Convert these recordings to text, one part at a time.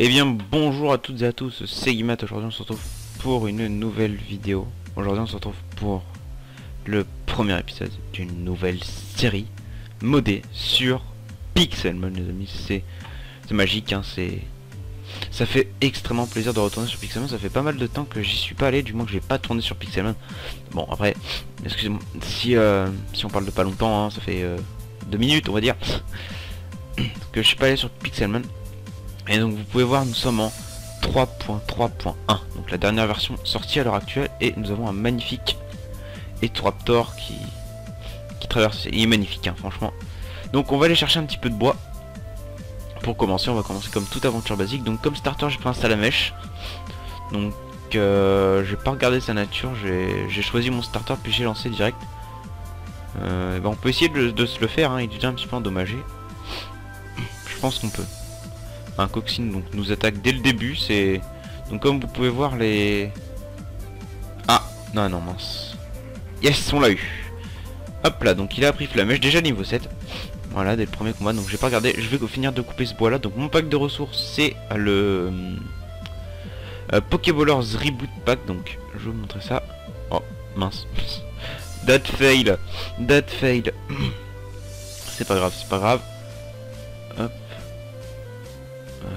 Eh bien bonjour à toutes et à tous, c'est Guimat. Aujourd'hui on se retrouve pour une nouvelle vidéo. Aujourd'hui on se retrouve pour le premier épisode d'une nouvelle série modée sur Pixelmon, les amis. C'est magique, hein, ça fait extrêmement plaisir de retourner sur Pixelmon. Ça fait pas mal de temps que j'y suis pas allé, du moins que j'ai pas tourné sur Pixelmon. Bon après, excusez-moi, si on parle de pas longtemps, hein, ça fait 2 minutes on va dire, que je suis pas allé sur Pixelmon. Et donc vous pouvez voir, nous sommes en 3.3.1, donc la dernière version sortie à l'heure actuelle, et nous avons un magnifique Ethoraptor qui traverse. Il est magnifique, hein, franchement. Donc on va aller chercher un petit peu de bois. Pour commencer, on va commencer comme toute aventure basique. Donc comme starter, j'ai pris un Salamèche. Donc j'ai pas regardé sa nature, j'ai choisi mon starter puis j'ai lancé direct. On peut essayer de se le faire, hein, il est déjà un petit peu endommagé. Je pense qu'on peut. Un Coxine donc nous attaque dès le début. C'est donc comme vous pouvez voir les... Ah non mince. Yes, on l'a eu. Hop là, donc il a appris Flamèche, déjà niveau 7. Voilà, dès le premier combat. Donc j'ai pas regardé, je vais finir de couper ce bois là. Donc mon pack de ressources c'est le Pokéballers Reboot Pack. Donc je vais vous montrer ça. Oh mince. That fail. C'est pas grave. Hop.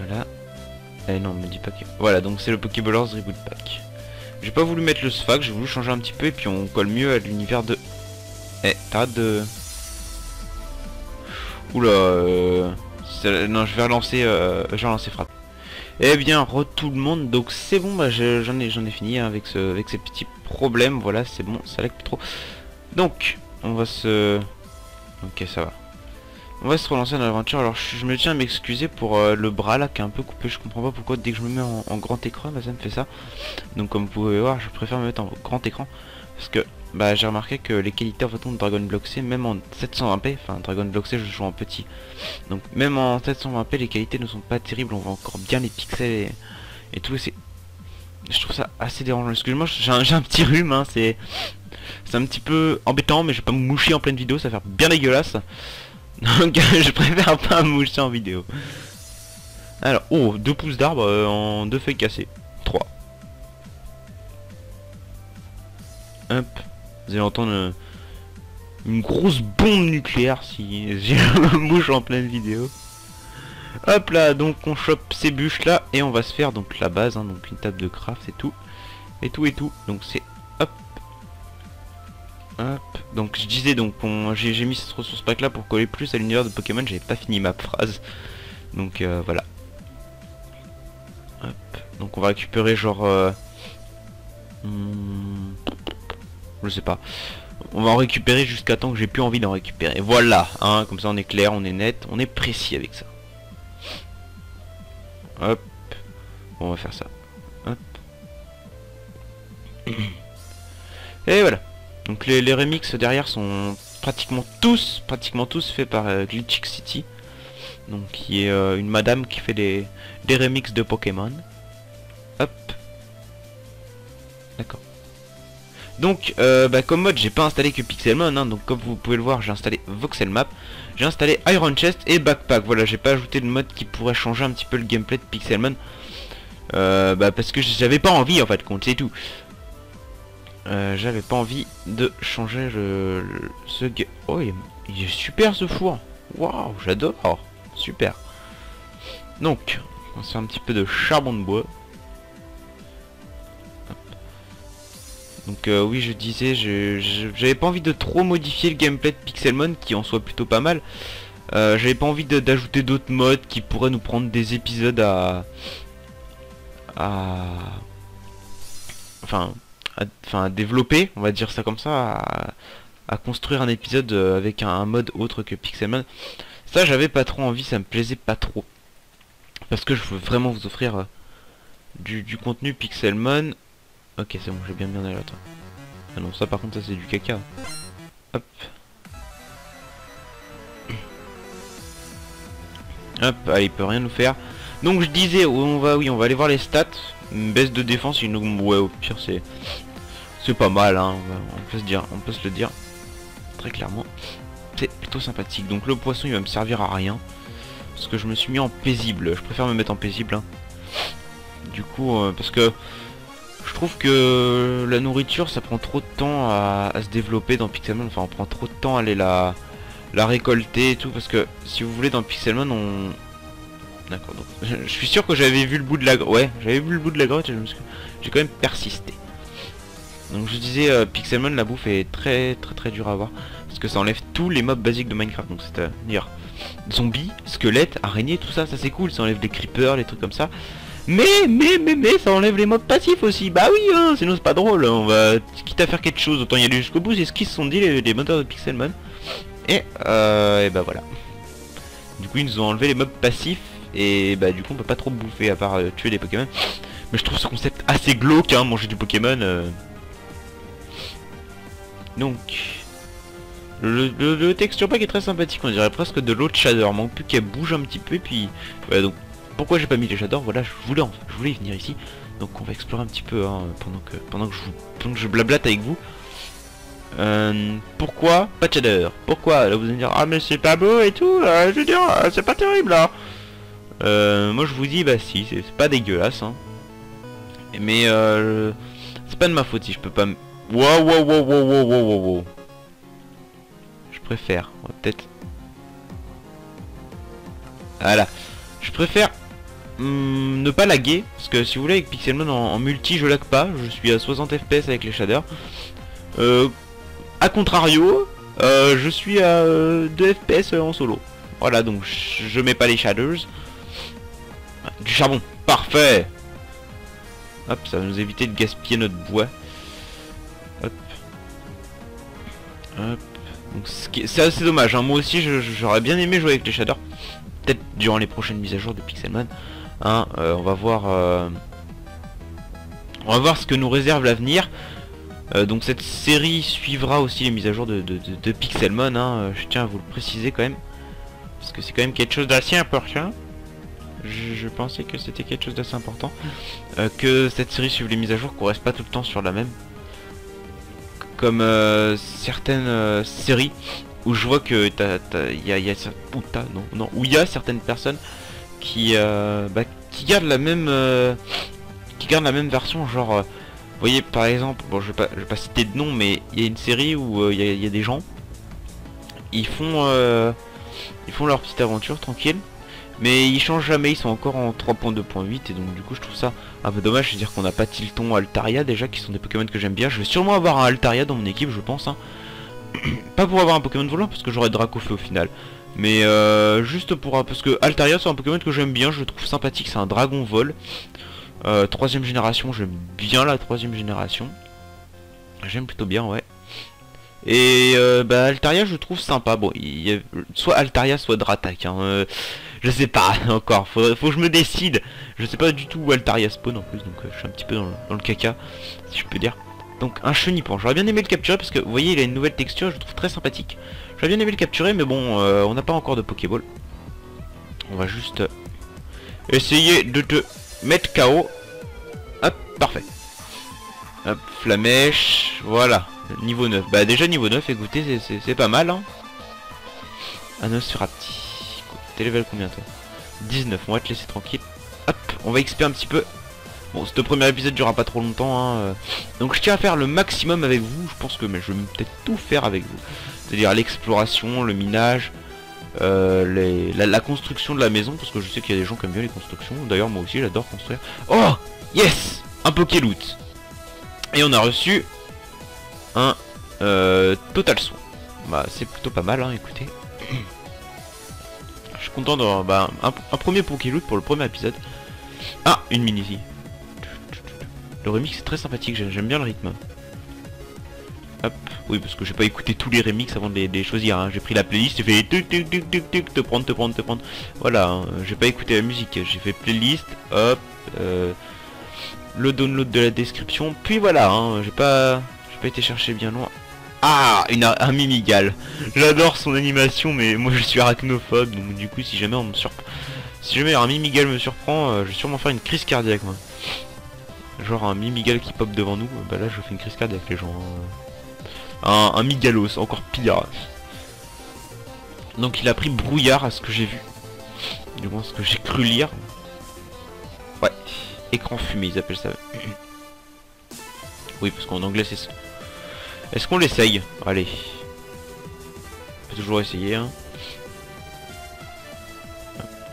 Voilà. Eh non, me dis pas que... Voilà, donc c'est le Pokéballers Reboot Pack. J'ai pas voulu mettre le Sphag, j'ai voulu changer un petit peu et puis on colle mieux à l'univers de... Eh, t'arrêtes de... Oula, non, je vais relancer frappe. Eh bien, tout le monde, donc c'est bon, bah j'en ai fini, hein, avec ces petits problèmes, voilà, c'est bon, ça lag plus trop. Donc, on va se... Ok, ça va. On va se relancer dans l'aventure. Alors je me tiens à m'excuser pour le bras là qui est un peu coupé. Je comprends pas pourquoi dès que je me mets en grand écran, bah, ça me fait ça. Donc comme vous pouvez voir, je préfère me mettre en grand écran. Parce que bah, j'ai remarqué que les qualités en fait de Dragon Block C, même en 720p, enfin Dragon Block C je joue en petit. Donc même en 720p les qualités ne sont pas terribles. On voit encore bien les pixels et tout. Je trouve ça assez dérangeant. Excusez-moi, j'ai un petit rhume, hein, c'est un petit peu embêtant, mais je vais pas me moucher en pleine vidéo, ça va faire bien dégueulasse. Donc je préfère pas moucher en vidéo. Alors, oh, 2 pouces d'arbre en 2 feuilles cassées. 3. Hop. Vous allez entendre une grosse bombe nucléaire si j'ai un mouche en pleine vidéo. Hop là, donc on chope ces bûches là et on va se faire donc la base, hein, donc une table de craft et tout. Donc c'est hop. Hop, donc je disais donc j'ai mis cette ressource pack là pour coller plus à l'univers de Pokémon. J'avais pas fini ma phrase. Donc voilà. Hop, donc on va récupérer genre je sais pas. On va en récupérer jusqu'à temps que j'ai plus envie d'en récupérer. Voilà, hein, comme ça on est clair, on est net, on est précis avec ça. Hop. Bon, on va faire ça. Hop. Et voilà. Donc les remixes derrière sont pratiquement tous faits par Glitchix City. Donc qui est une madame qui fait des remixes de Pokémon. Hop. D'accord. Donc comme mode j'ai pas installé que Pixelmon, hein, donc comme vous pouvez le voir j'ai installé Voxel Map, j'ai installé Iron Chest et Backpack. Voilà, j'ai pas ajouté de mode qui pourrait changer un petit peu le gameplay de Pixelmon. Parce que j'avais pas envie en fait, compte, c'est tout. J'avais pas envie de changer ce... Oh, il est super ce four. Waouh, j'adore. Super. Donc, on va se faire un petit peu de charbon de bois. Hop. Donc oui, je disais, j'avais pas envie de trop modifier le gameplay de Pixelmon, qui en soit plutôt pas mal. J'avais pas envie d'ajouter d'autres modes qui pourraient nous prendre des épisodes à développer, on va dire ça comme ça, à construire un épisode avec un mode autre que Pixelmon. Ça j'avais pas trop envie, ça me plaisait pas trop. Parce que je veux vraiment vous offrir du contenu Pixelmon. Ok, c'est bon, j'ai bien allé là. Ah non, ça par contre ça c'est du caca. Hop. Hop, allez, il peut rien nous faire. Donc je disais, on va aller voir les stats. Une baisse de défense, ouais, au pire c'est pas mal, hein. On peut se le dire très clairement. C'est plutôt sympathique. Donc le poisson il va me servir à rien parce que je me suis mis en paisible. Je préfère me mettre en paisible, hein. Du coup, parce que je trouve que la nourriture ça prend trop de temps à se développer dans Pixelmon. Enfin, on prend trop de temps à aller la récolter et tout. Parce que si vous voulez, dans Pixelmon, on... D'accord, donc je suis sûr que j'avais vu le bout de la grotte. Ouais, j'avais vu le bout de la grotte et j'ai quand même persisté. Donc je disais, Pixelmon, la bouffe est très dure à avoir. Parce que ça enlève tous les mobs basiques de Minecraft. Donc c'est-à-dire zombies, squelettes, araignées, tout ça, ça c'est cool. Ça enlève les creepers, les trucs comme ça. Mais ça enlève les mobs passifs aussi. Bah oui, hein, sinon c'est pas drôle. On va, quitte à faire quelque chose, autant y aller jusqu'au bout. C'est ce qu'ils se sont dit les moteurs de Pixelmon. Et bah voilà. Du coup ils nous ont enlevé les mobs passifs. Et bah du coup on peut pas trop bouffer à part tuer des Pokémon. Mais je trouve ce concept assez glauque, hein, manger du Pokémon. Donc le texture pack est très sympathique, on dirait presque de l'eau de shader. Manque plus qu'elle bouge un petit peu et puis voilà. Donc pourquoi j'ai pas mis les shaders, voilà, je voulais y venir ici. Donc on va explorer un petit peu, hein, pendant que je blablate avec vous. Pourquoi pas de shader? Pourquoi? Là vous allez me dire ah mais c'est pas beau et tout, je veux dire c'est pas terrible là. Moi je vous dis bah si, c'est pas dégueulasse, hein. Mais c'est pas de ma faute si je peux pas. Wow. Je préfère, on va peut-être. Voilà, je préfère ne pas laguer, parce que si vous voulez avec Pixelmon en multi je lag pas, je suis à 60 fps avec les shaders. A contrario, je suis à 2 fps en solo. Voilà, donc je mets pas les shaders. Du charbon, parfait. Hop, ça va nous éviter de gaspiller notre bois. Hop. Donc c'est assez dommage, hein. Moi aussi j'aurais bien aimé jouer avec les shaders. Peut-être durant les prochaines mises à jour de Pixelmon, hein. On va voir ce que nous réserve l'avenir. Donc cette série suivra aussi les mises à jour de Pixelmon, hein. Je tiens à vous le préciser quand même, parce que c'est quand même quelque chose d'assez important. Je pensais que c'était quelque chose d'assez important, que cette série suive les mises à jour, qu'on reste pas tout le temps sur la même, comme certaines séries où je vois que où il y a certaines personnes qui gardent la même version, genre vous voyez par exemple, bon je vais pas citer de nom, mais il y a une série où il y a des gens, ils font leur petite aventure tranquille. Mais ils changent jamais, ils sont encore en 3.2.8 et donc du coup je trouve ça un peu dommage. C'est-à-dire qu'on n'a pas Tilton, Altaria déjà, qui sont des Pokémon que j'aime bien. Je vais sûrement avoir un Altaria dans mon équipe, je pense, hein. Pas pour avoir un Pokémon volant parce que j'aurai Dracofeu au final, mais juste pour... parce que Altaria c'est un Pokémon que j'aime bien, je le trouve sympathique, c'est un dragon vol. 3ème génération, j'aime bien la 3ème génération. J'aime plutôt bien, ouais. Et Altaria je trouve sympa. Bon, il y a soit Altaria soit Dratak, hein. Je sais pas encore, faut que je me décide. Je sais pas du tout où Altaria spawn en plus, donc je suis un petit peu dans le caca, si je peux dire. Donc un chenipan, j'aurais bien aimé le capturer parce que vous voyez il a une nouvelle texture, je le trouve très sympathique. J'aurais bien aimé le capturer mais bon, on n'a pas encore de Pokéball. On va juste essayer de te mettre KO. Hop, parfait. Hop, Flamèche, voilà, niveau 9. Bah déjà niveau 9, écoutez, c'est pas mal, hein. Anosferapti. T'es level combien toi? 19, on va te laisser tranquille. Hop, on va XP un petit peu. Bon, ce premier épisode durera pas trop longtemps, hein. Donc je tiens à faire le maximum avec vous. Je pense que je vais peut-être tout faire avec vous. C'est-à-dire l'exploration, le minage, la construction de la maison. Parce que je sais qu'il y a des gens qui aiment bien les constructions. D'ailleurs moi aussi j'adore construire. Oh yes, un Pokéloot. Et on a reçu un Total Soin. Bah c'est plutôt pas mal, hein, écoutez. Je suis content d'avoir un premier Pokéloot pour le premier épisode. Ah, une mini-vie. Le remix est très sympathique, j'aime bien le rythme. Hop, oui parce que j'ai pas écouté tous les remix avant de les choisir, hein. J'ai pris la playlist, j'ai fait te prendre. Voilà, hein. J'ai pas écouté la musique, j'ai fait playlist, hop, le download de la description, puis voilà, hein. J'ai pas été chercher bien loin. Ah, un Mimigal. J'adore son animation, mais moi je suis arachnophobe, donc du coup si jamais on me surprend, si jamais un Mimigal me surprend, je vais sûrement faire une crise cardiaque moi. Genre un Mimigal qui pop devant nous, bah là je fais une crise cardiaque les gens. Un Migalos, encore pire. Donc il a pris brouillard à ce que j'ai vu. Du moins ce que j'ai cru lire. Ouais, écran fumé, ils appellent ça. Oui, parce qu'en anglais c'est ça. Est-ce qu'on l'essaye? Allez. On peut toujours essayer, hein.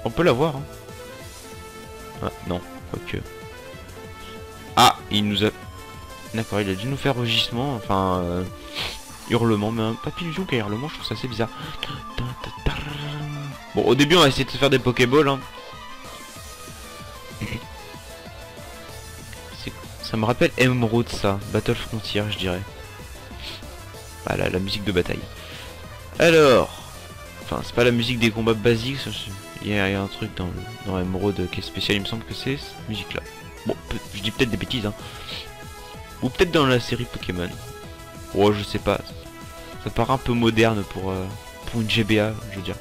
On peut l'avoir, hein. Ah, non, quoique. Ah, il nous a... D'accord, il a dû nous faire rugissement, enfin... hurlement, mais pas pigeon qu'un hurlement, je trouve ça assez bizarre. Bon, au début, on va essayer de se faire des Pokéballs, hein. Ça me rappelle Emerald, ça. Battle Frontier, je dirais. Voilà, la musique de bataille. Alors... Enfin, c'est pas la musique des combats basiques, il y a un truc dans Emerald qui est spécial, il me semble que c'est cette musique-là. Bon, je dis peut-être des bêtises, hein. Ou peut-être dans la série Pokémon. Oh, je sais pas. Ça paraît un peu moderne pour une GBA, je veux dire.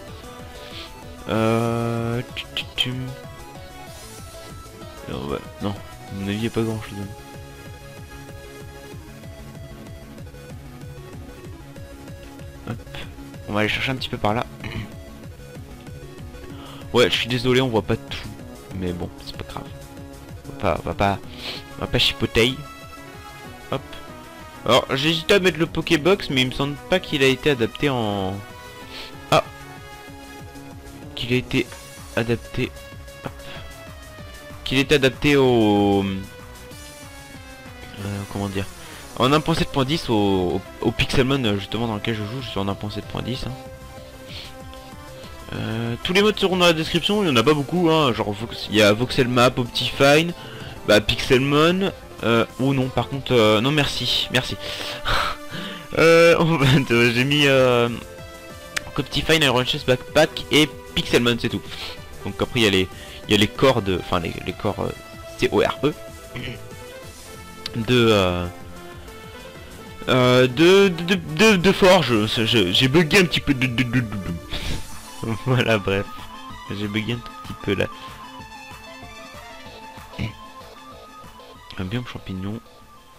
Non, ouais, non. À mon avis, il n'y a pas grand chose. Hop. On va aller chercher un petit peu par là. Ouais, je suis désolé, on voit pas tout. Mais bon, c'est pas grave. On va pas chipoter. Hop. Alors, j'hésitais à mettre le Pokébox, mais il me semble pas qu'il a été adapté en... Ah. Qu'il a été adapté... Hop. Qu'il est adapté au... comment dire, en 1.7.10 au Pixelmon justement dans lequel je joue. Je suis en 1.7.10, hein. Tous les modes seront dans la description, il y en a pas beaucoup, hein. Genre il y a Voxel Map, Optifine, bah Pixelmon, oh non par contre non merci, merci. J'ai mis Optifine, Iron Chest Backpack et Pixelmon, c'est tout. Donc après il y a les corps de, enfin les corps CORE de forge. J'ai bugué un petit peu voilà, bref, j'ai bugué un tout petit peu là. Un biome champignon,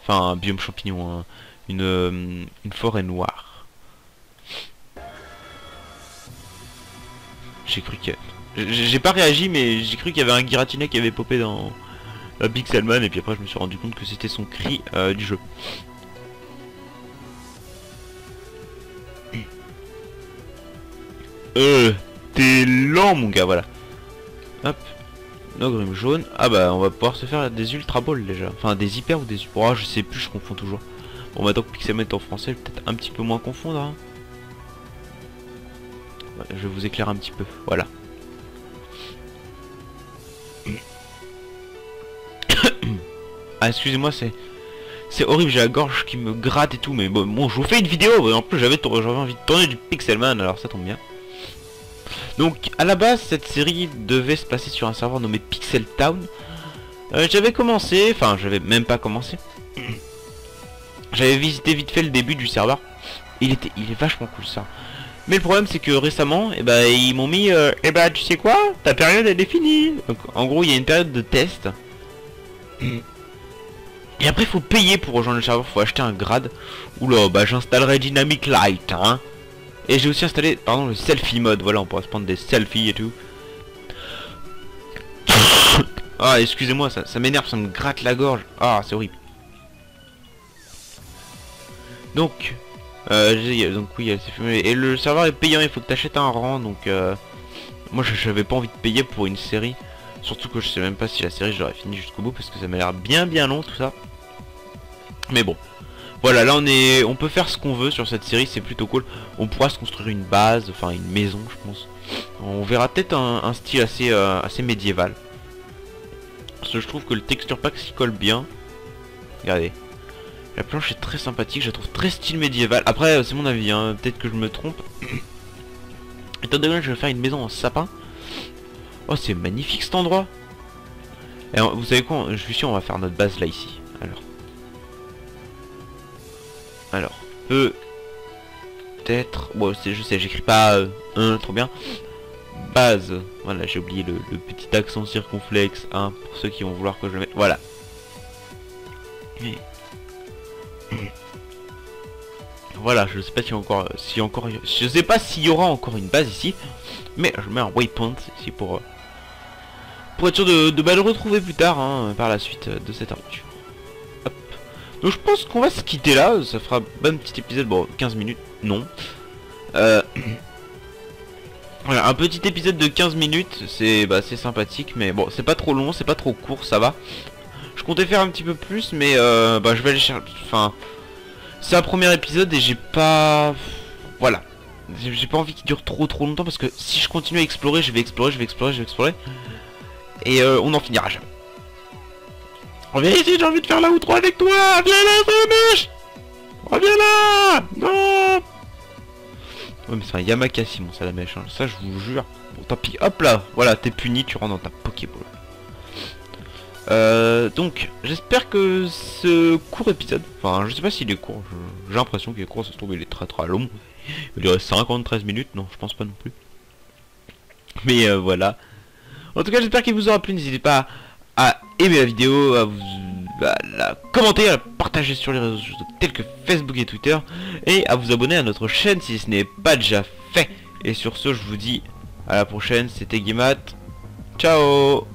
enfin un biome champignon, hein. Une forêt noire. J'ai cru que... J'ai pas réagi, mais j'ai cru qu'il y avait un Giratina qui avait popé dans Pixelmon, et puis après je me suis rendu compte que c'était son cri du jeu. T'es lent mon gars, voilà. Hop. Nogrim jaune. Ah bah on va pouvoir se faire des ultra balls déjà. Enfin des hyper ou des super. Oh, je sais plus, je confonds toujours. Bon maintenant que Pixelmon est en français, peut-être un petit peu moins confondre, hein. Ouais, je vais vous éclairer un petit peu, voilà. Ah excusez-moi, c'est horrible, j'ai la gorge qui me gratte et tout, mais bon je vous fais une vidéo, en plus j'avais envie de tourner du Pixelmon, alors ça tombe bien. Donc à la base cette série devait se passer sur un serveur nommé Pixel Town. J'avais commencé, enfin j'avais même pas commencé. J'avais visité vite fait le début du serveur. Il est vachement cool ça. Mais le problème c'est que récemment, ils m'ont mis tu sais quoi, ta période elle est finie. Donc en gros il y a une période de test. Et après faut payer pour rejoindre le serveur, faut acheter un grade. Oula, bah j'installerai Dynamic Light, hein. Et j'ai aussi installé, pardon, le selfie mode. Voilà, on pourra se prendre des selfies et tout. Ah, excusez-moi, ça m'énerve, ça me gratte la gorge. Ah, c'est horrible. Donc, oui, c'est fumé. Et le serveur est payant, il faut que tu achètes un rang. Donc, moi, j'avais pas envie de payer pour une série. Surtout que je sais même pas si la série, je l'aurais fini jusqu'au bout. Parce que ça m'a l'air bien long, tout ça. Mais bon. Voilà, là on peut faire ce qu'on veut sur cette série, c'est plutôt cool. On pourra se construire une base, enfin une maison je pense. On verra peut-être un style assez médiéval. Parce que je trouve que le texture pack s'y colle bien. Regardez. La planche est très sympathique, je la trouve très style médiéval. Après c'est mon avis, hein, peut-être que je me trompe. Étant donné que je vais faire une maison en sapin. Oh c'est magnifique cet endroit. Et vous savez quoi, je suis sûr on va faire notre base là ici. Alors, peut-être... Bon, je sais, j'écris pas trop bien. Base, voilà, j'ai oublié le petit accent circonflexe, hein, pour ceux qui vont vouloir que je le mette. Voilà. Voilà, je sais pas je sais pas s'il y aura encore une base ici, mais je mets un waypoint ici pour pour être sûr de bah, le retrouver plus tard, hein, par la suite de cette aventure. Hop. Donc je pense qu'on va se quitter là, ça fera un petit épisode, bon 15 minutes, non. Voilà, un petit épisode de 15 minutes, c'est sympathique, mais bon, c'est pas trop long, c'est pas trop court, ça va. Je comptais faire un petit peu plus, mais bah je vais aller chercher, enfin... C'est un premier épisode et j'ai pas... Voilà. J'ai pas envie qu'il dure trop longtemps parce que si je continue à explorer, je vais explorer. Et on n'en finira jamais. Reviens ici, j'ai envie de faire la outro avec toi. Viens là, Samush. Reviens là. Non. Ouais mais c'est un Yamakasi mon Salamèche, hein. Ça je vous jure. Bon tant pis, hop là. Voilà, t'es puni, tu rentres dans ta Pokéball. Donc j'espère que ce court épisode, enfin je sais pas s'il est court, j'ai l'impression qu'il est court, ça se trouve il est très long. Il durait 53 minutes, non je pense pas non plus. Mais voilà. En tout cas j'espère qu'il vous aura plu, n'hésitez pas à aimer la vidéo, à la commenter, à la partager sur les réseaux sociaux tels que Facebook et Twitter, et à vous abonner à notre chaîne si ce n'est pas déjà fait. Et sur ce je vous dis à la prochaine, c'était Guimmat, ciao.